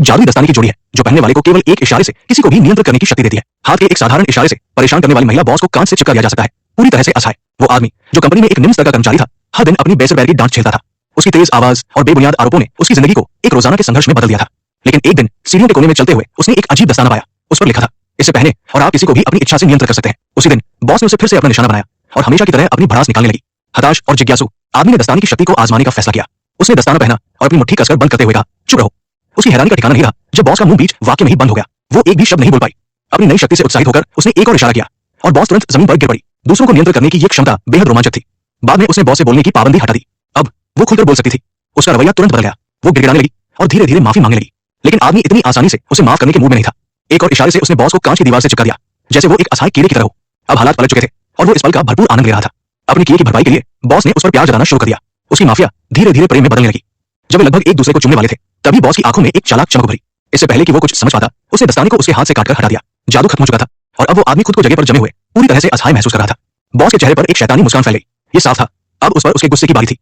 जादुई दस्ताने की जोड़ी है जो पहनने वाले को केवल एक इशारे से किसी को भी नियंत्रित करने की शक्ति देती है। हाथ के एक साधारण इशारे से परेशान करने वाली महिला बॉस को कांच से चिपका दिया जा सकता है, पूरी तरह से असहाय। वो आदमी जो कंपनी में एक निम्न स्तर का कर्मचारी था, हर दिन अपनी बेसर पैर की डांट झेलता था। उसकी तेज आवाज और बेबुनियाद आरोपों ने उसकी जिंदगी को एक रोजाना के संघर्ष में बदल दिया था। लेकिन एक दिन सीढ़ियों के कोने में चलते हुए उसने एक अजीब दस्ताना पाया। उस पर लिखा था, इसे पहने और आप किसी को भी अपनी इच्छा से नियंत्रित कर सकते हैं। उसी दिन बॉस ने उसे फिर से अपना निशाना बनाया और हमेशा की तरह अपनी भड़ास निकालने लगी। हताश और जिज्ञासु आदमी ने दस्ताने की शक्ति को आजमाने का फैसला किया। उसने दस्ताना पहना और अपनी मुट्ठी कसकर बंद करते हुए कहा, चुप रहो। उसकी हैरानी का ठिकाना नहीं रहा जब बॉस का मुंह बीच वाक्य में ही बंद हो गया। वो एक भी शब्द नहीं बोल पाई। अपनी नई शक्ति से उत्साहित होकर उसने एक और इशारा किया और बॉस तुरंत जमीन पर गिर पड़ी। दूसरों को नियंत्रित करने की ये क्षमता बेहद रोमांचक थी। बाद में उसने बॉस से बोलने की पाबंदी हटा दी। अब वो खुलकर बोल सकती थी। उसका रवैया तुरंत बदल गया। वो गिड़गिड़ाने लगी और धीरे धीरे माफी मांगने लगी। लेकिन आदमी इतनी आसानी से उसे माफ करने के मूड में नहीं था। एक और इशारे से उसने बॉस को कांच की दीवार से चिपका दिया, जैसे वो एक असहाय कीड़े की तरह हो। अब हालात पलट चुके थे और वो इस पल का भरपूर आनंद ले रहा था। अपनी किए की भरपाई के लिए बॉस ने उस पर प्यार जताना शुरू कर दिया। उसकी माफिया धीरे धीरे प्रेम में बदलने लगी। जब वे लगभग एक दूसरे को चुनने वाले थे, तभी बॉस की आंखों में एक चालाक चमक भरी। इससे पहले कि वो कुछ समझ पाता, उसने दस्ताने को उसके हाथ से काटकर हटा दिया। जादू खत्म हो चुका था और अब वो आदमी खुद को जगह पर जमे हुए पूरी तरह से असहाय महसूस कर रहा था। बॉस के चेहरे पर एक शैतानी मुस्कान फैल गई। ये साफ था अब उस पर उसके गुस्से की बारी थी।